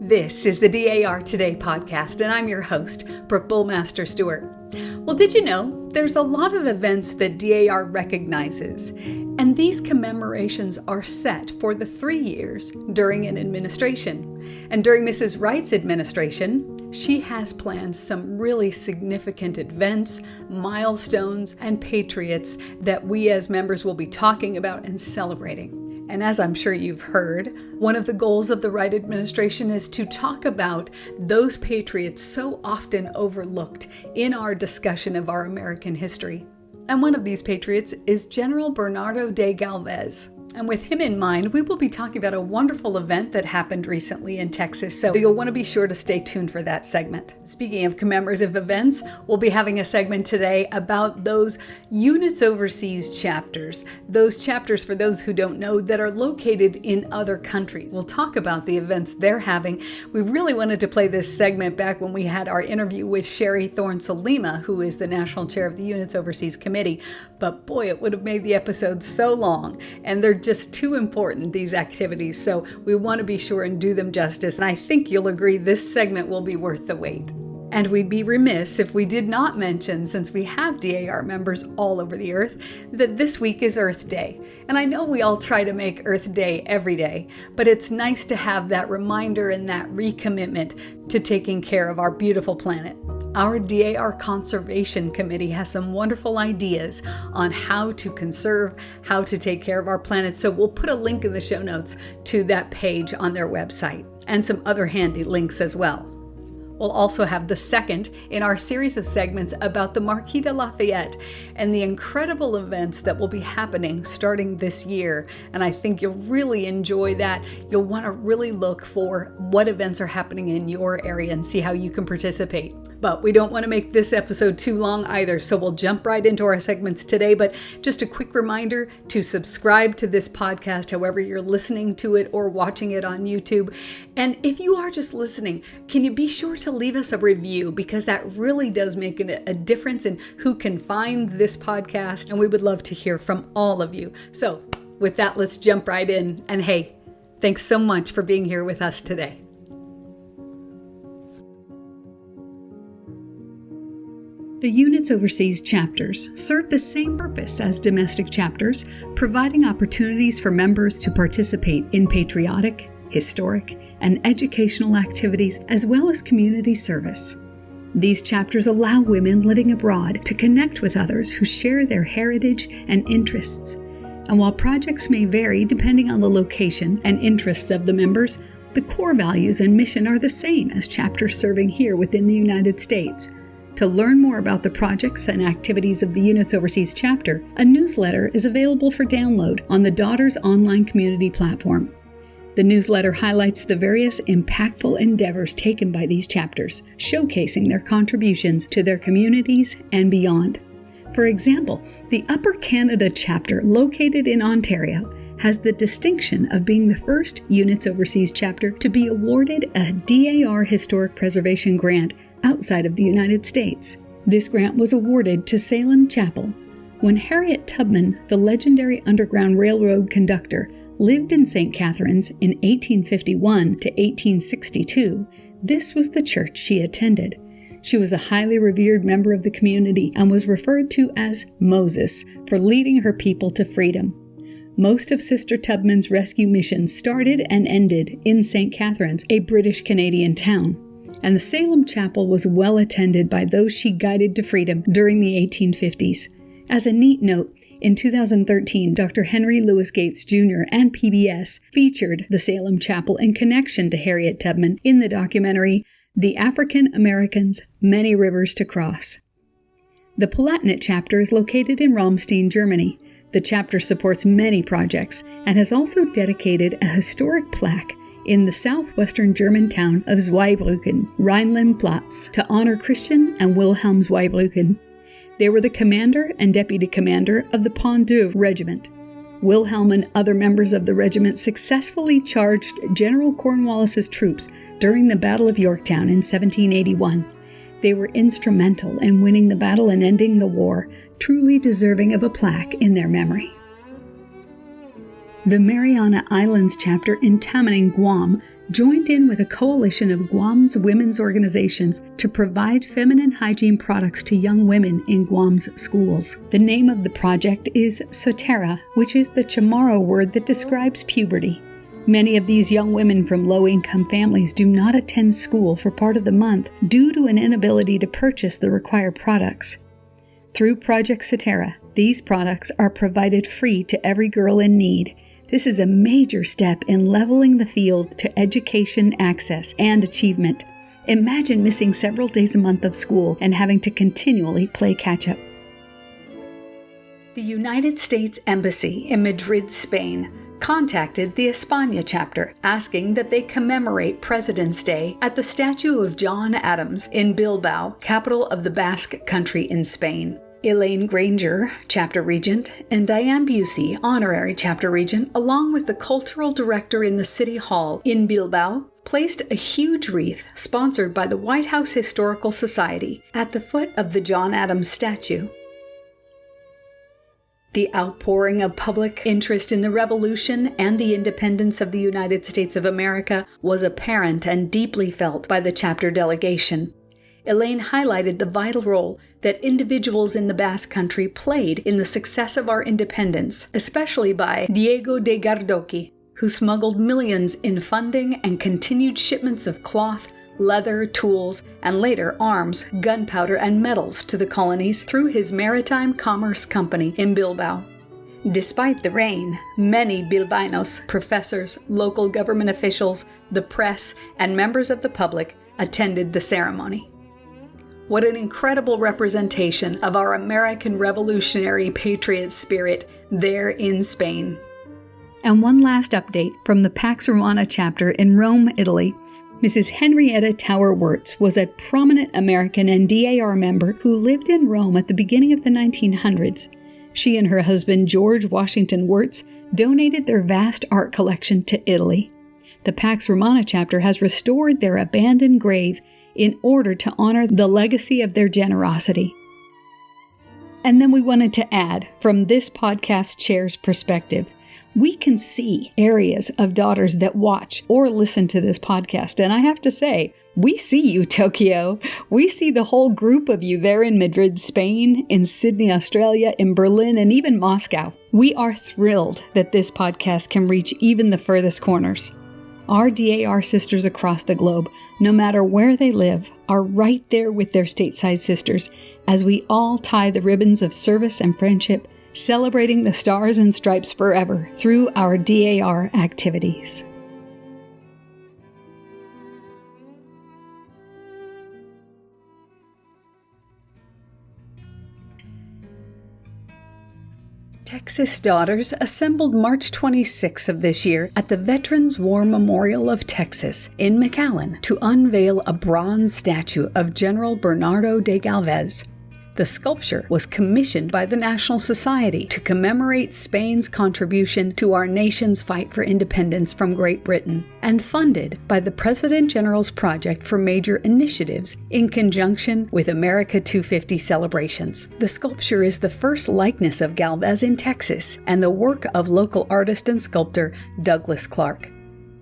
This is the DAR Today podcast, and I'm your host, Brooke Bullmaster Stewart. Well, did you know there's a lot of events that DAR recognizes, and these commemorations are set for the 3 years during an administration. And during Mrs. Wright's administration, she has planned some really significant events, milestones, and patriots that we as members will be talking about and celebrating. And as I'm sure you've heard, one of the goals of the Wright administration is to talk about those patriots so often overlooked in our discussion of our American history. And one of these patriots is General Bernardo de Galvez. And with him in mind, we will be talking about a wonderful event that happened recently in Texas, so you'll want to be sure to stay tuned for that segment. Speaking of commemorative events, we'll be having a segment today about those Units Overseas chapters. Those chapters, for those who don't know, that are located in other countries. We'll talk about the events they're having. We really wanted to play this segment back when we had our interview with Sherry Thorne-Salima, who is the National Chair of the Units Overseas Committee, but boy, it would have made the episode so long, and they're just too important, these activities, so we want to be sure and do them justice, and I think you'll agree this segment will be worth the wait. And we'd be remiss if we did not mention, since we have DAR members all over the earth, that this week is Earth Day. And I know we all try to make Earth Day every day, but it's nice to have that reminder and that recommitment to taking care of our beautiful planet. Our DAR Conservation Committee has some wonderful ideas on how to conserve, how to take care of our planet. So we'll put a link in the show notes to that page on their website and some other handy links as well. We'll also have the second in our series of segments about the Marquis de Lafayette and the incredible events that will be happening starting this year. And I think you'll really enjoy that. You'll want to really look for what events are happening in your area and see how you can participate. But we don't want to make this episode too long either, so we'll jump right into our segments today. But just a quick reminder to subscribe to this podcast, however you're listening to it or watching it on YouTube. And if you are just listening, can you be sure to leave us a review, because that really does make a difference in who can find this podcast, and we would love to hear from all of you. So with that, let's jump right in. And hey, thanks so much for being here with us today. The Units Overseas chapters serve the same purpose as domestic chapters, providing opportunities for members to participate in patriotic, historic, and educational activities, as well as community service. These chapters allow women living abroad to connect with others who share their heritage and interests. And while projects may vary depending on the location and interests of the members, the core values and mission are the same as chapters serving here within the United States. To learn more about the projects and activities of the Units Overseas chapter, a newsletter is available for download on the Daughter's online community platform. The newsletter highlights the various impactful endeavors taken by these chapters, showcasing their contributions to their communities and beyond. For example, the Upper Canada chapter, located in Ontario, has the distinction of being the first Units Overseas chapter to be awarded a DAR Historic Preservation Grant outside of the United States. This grant was awarded to Salem Chapel. When Harriet Tubman, the legendary Underground Railroad conductor, lived in St. Catharines in 1851 to 1862, this was the church she attended. She was a highly revered member of the community and was referred to as Moses for leading her people to freedom. Most of Sister Tubman's rescue missions started and ended in St. Catharines, a British-Canadian town, and the Salem Chapel was well attended by those she guided to freedom during the 1850s. As a neat note, in 2013, Dr. Henry Louis Gates Jr. and PBS featured the Salem Chapel in connection to Harriet Tubman in the documentary The African Americans, Many Rivers to Cross. The Palatinate chapter is located in Ramstein, Germany. The chapter supports many projects and has also dedicated a historic plaque in the southwestern German town of Zweibrücken, Rhineland-Pfalz, to honor Christian and Wilhelm Zweibrücken. They were the commander and deputy commander of the Pont-Dieu regiment. Wilhelm and other members of the regiment successfully charged General Cornwallis's troops during the Battle of Yorktown in 1781. They were instrumental in winning the battle and ending the war, truly deserving of a plaque in their memory. The Mariana Islands chapter in Tamaning, Guam, joined in with a coalition of Guam's women's organizations to provide feminine hygiene products to young women in Guam's schools. The name of the project is Sotera, which is the Chamorro word that describes puberty. Many of these young women from low-income families do not attend school for part of the month due to an inability to purchase the required products. Through Project Sotera, these products are provided free to every girl in need. This is a major step in leveling the field to education access and achievement. Imagine missing several days a month of school and having to continually play catch-up. The United States Embassy in Madrid, Spain, contacted the España chapter asking that they commemorate President's Day at the statue of John Adams in Bilbao, capital of the Basque Country in Spain. Elaine Granger, chapter regent, and Diane Busey, honorary chapter regent, along with the cultural director in the City Hall in Bilbao, placed a huge wreath sponsored by the White House Historical Society at the foot of the John Adams statue. The outpouring of public interest in the Revolution and the independence of the United States of America was apparent and deeply felt by the chapter delegation. Elaine highlighted the vital role that individuals in the Basque Country played in the success of our independence, especially by Diego de Gardoqui, who smuggled millions in funding and continued shipments of cloth, leather, tools, and later arms, gunpowder, and metals to the colonies through his Maritime Commerce Company in Bilbao. Despite the rain, many Bilbaínos, professors, local government officials, the press, and members of the public attended the ceremony. What an incredible representation of our American revolutionary patriot spirit there in Spain. And one last update from the Pax Romana chapter in Rome, Italy. Mrs. Henrietta Tower Wirtz was a prominent American and DAR member who lived in Rome at the beginning of the 1900s. She and her husband, George Washington Wirtz, donated their vast art collection to Italy. The Pax Romana chapter has restored their abandoned grave in order to honor the legacy of their generosity. And then we wanted to add, from this podcast chair's perspective, we can see areas of daughters that watch or listen to this podcast. And I have to say, we see you, Tokyo. We see the whole group of you there in Madrid, Spain, in Sydney, Australia, in Berlin, and even Moscow. We are thrilled that this podcast can reach even the furthest corners. Our DAR sisters across the globe, no matter where they live, are right there with their stateside sisters as we all tie the ribbons of service and friendship, celebrating the stars and stripes forever through our DAR activities. Texas Daughters assembled March 26th of this year at the Veterans War Memorial of Texas in McAllen to unveil a bronze statue of General Bernardo de Galvez. The sculpture was commissioned by the National Society to commemorate Spain's contribution to our nation's fight for independence from Great Britain, and funded by the President General's Project for Major Initiatives in conjunction with America 250 celebrations. The sculpture is the first likeness of Galvez in Texas and the work of local artist and sculptor Douglas Clark.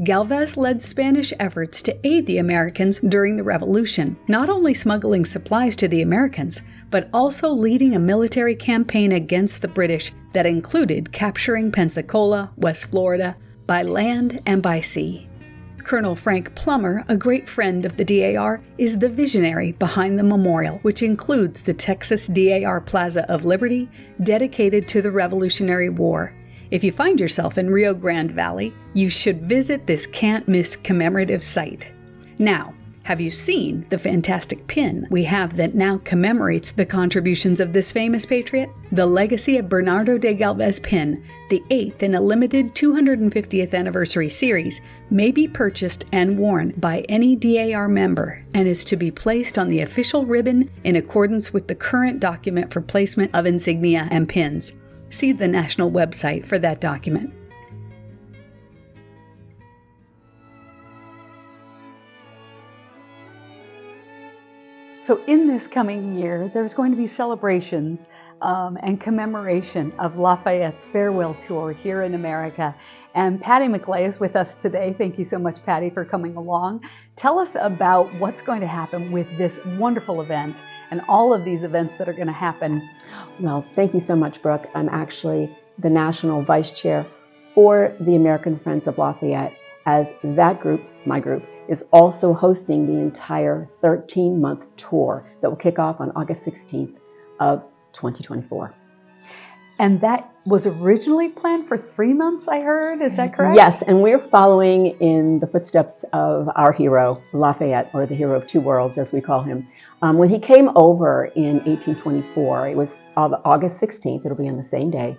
Galvez led Spanish efforts to aid the Americans during the Revolution, not only smuggling supplies to the Americans, but also leading a military campaign against the British that included capturing Pensacola, West Florida, by land and by sea. Colonel Frank Plummer, a great friend of the DAR, is the visionary behind the memorial, which includes the Texas DAR Plaza of Liberty, dedicated to the Revolutionary War. If you find yourself in Rio Grande Valley, you should visit this can't-miss commemorative site. Now, have you seen the fantastic pin we have that now commemorates the contributions of this famous patriot? The Legacy of Bernardo de Galvez pin, the 8th in a limited 250th anniversary series, may be purchased and worn by any DAR member and is to be placed on the official ribbon in accordance with the current document for placement of insignia and pins. See the national website for that document. So in this coming year, there's going to be celebrations and commemoration of Lafayette's farewell tour here in America. And Patty McLay is with us today. Thank you so much, Patty, for coming along. Tell us about what's going to happen with this wonderful event and all of these events that are going to happen. Well, thank you so much, Brooke. I'm actually the National Vice Chair for the American Friends of Lafayette, as that group, my group, is also hosting the entire 13-month tour that will kick off on August 16th of 2024. And that was originally planned for 3 months, I heard. Is that correct? Yes, and we're following in the footsteps of our hero, Lafayette, or the hero of two worlds, as we call him. When he came over in 1824, it was August 16th, it'll be on the same day.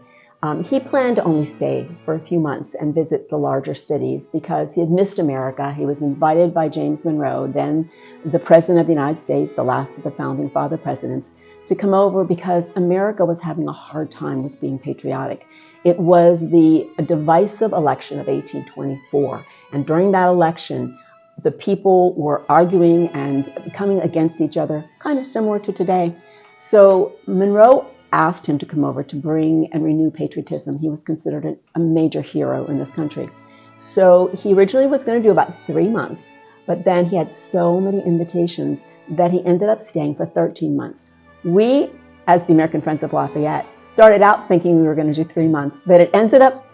He planned to only stay for a few months and visit the larger cities because he had missed America. He was invited by James Monroe, then the President of the United States, the last of the founding father presidents, to come over because America was having a hard time with being patriotic. It was the divisive election of 1824, and during that election, the people were arguing and coming against each other, kind of similar to today. So Monroe asked him to come over to bring and renew patriotism. He was considered a major hero in this country. So he originally was going to do about 3 months, but then he had so many invitations that he ended up staying for 13 months. We, as the American Friends of Lafayette, started out thinking we were going to do 3 months, but it ended up,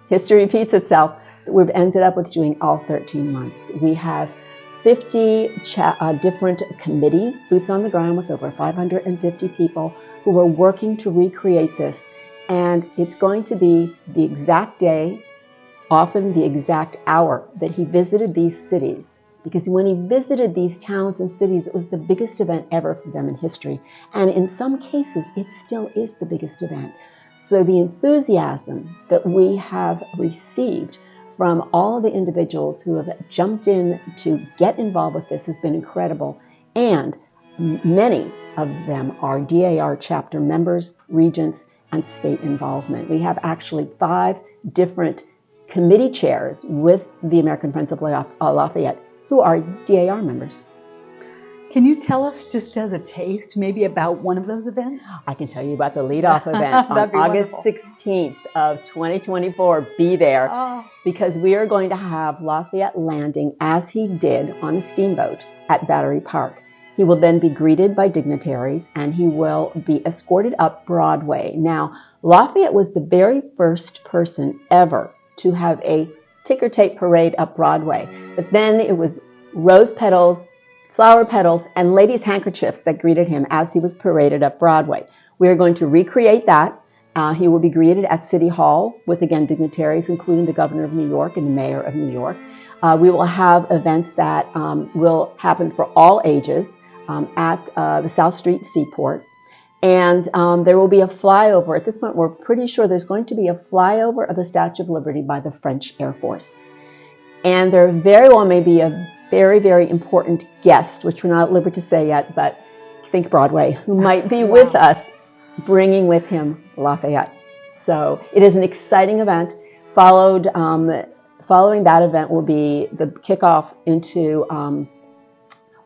history repeats itself, we've ended up with doing all 13 months. We have 50 different committees, boots on the ground with over 550 people who are working to recreate this. And it's going to be the exact day, often the exact hour that he visited these cities. Because when he visited these towns and cities, it was the biggest event ever for them in history. And in some cases, it still is the biggest event. So the enthusiasm that we have received from all of the individuals who have jumped in to get involved with this has been incredible. And many of them are DAR chapter members, regents, and state involvement. We have actually 5 different committee chairs with the American Friends of Lafayette who are DAR members. Can you tell us, just as a taste, maybe about one of those events? I can tell you about the leadoff event on August 16th of 2024. Be there, because we are going to have Lafayette landing as he did on a steamboat at Battery Park. He will then be greeted by dignitaries, and he will be escorted up Broadway. Now, Lafayette was the very first person ever to have a ticker tape parade up Broadway. But then it was rose petals, flower petals, and ladies' handkerchiefs that greeted him as he was paraded up Broadway. We are going to recreate that. He will be greeted at City Hall with, again, dignitaries, including the governor of New York and the mayor of New York. We will have events that will happen for all ages at the South Street Seaport. And there will be a flyover. At this point, we're pretty sure there's going to be a flyover of the Statue of Liberty by the French Air Force. And there very well may be a very, very important guest, which we're not at liberty to say yet, but think Broadway, who might be with us, bringing with him Lafayette. So it is an exciting event. Following that event will be the kickoff into,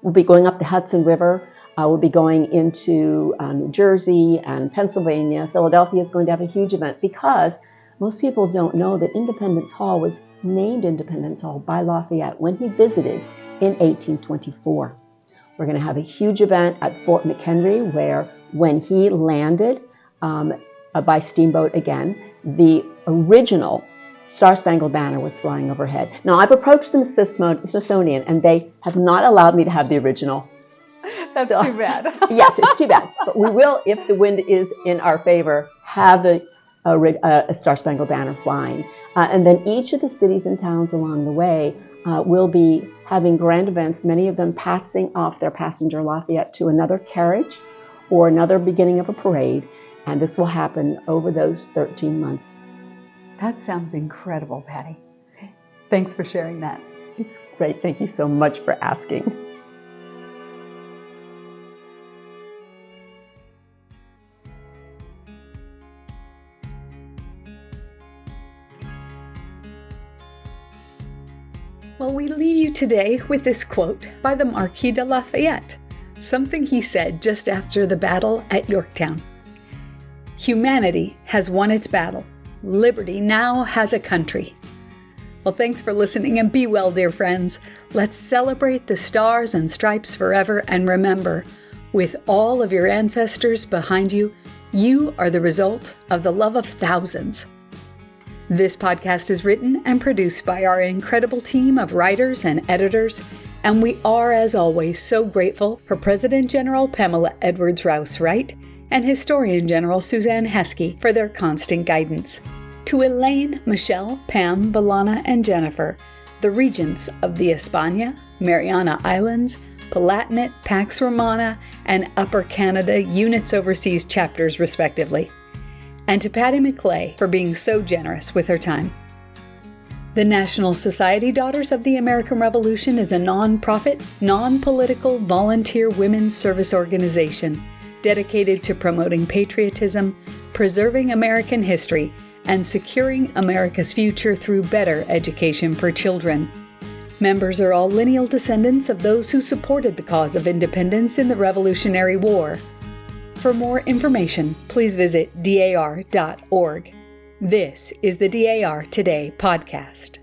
we'll be going up the Hudson River. We'll be going into New Jersey and Pennsylvania. Philadelphia is going to have a huge event because most people don't know that Independence Hall was named Independence Hall by Lafayette when he visited in 1824. We're going to have a huge event at Fort McHenry where when he landed by steamboat again, the original Star-Spangled Banner was flying overhead. Now, I've approached the Smithsonian and they have not allowed me to have the original. That's too bad. Yes, it's too bad. But we will, if the wind is in our favor, have a Star-Spangled Banner flying. And then each of the cities and towns along the way will be having grand events, many of them passing off their passenger Lafayette to another carriage or another beginning of a parade. And this will happen over those 13 months. That sounds incredible, Patty. Thanks for sharing that. It's great. Thank you so much for asking. Well, we leave you today with this quote by the Marquis de Lafayette, something he said just after the battle at Yorktown. Humanity has won its battle. Liberty now has a country. Well, thanks for listening and be well, dear friends. Let's celebrate the stars and stripes forever and remember, with all of your ancestors behind you, you are the result of the love of thousands. This podcast is written and produced by our incredible team of writers and editors, and we are, as always, so grateful for President General Pamela Edwards Rouse Wright and Historian General Suzanne Heskey for their constant guidance. To Elaine, Michelle, Pam, Valana, and Jennifer, the regents of the España, Mariana Islands, Palatinate, Pax Romana, and Upper Canada Units Overseas chapters, respectively. And to Patty McClay for being so generous with her time. The National Society Daughters of the American Revolution is a non-profit, non-political, volunteer women's service organization dedicated to promoting patriotism, preserving American history, and securing America's future through better education for children. Members are all lineal descendants of those who supported the cause of independence in the Revolutionary War. For more information, please visit dar.org. This is the DAR Today podcast.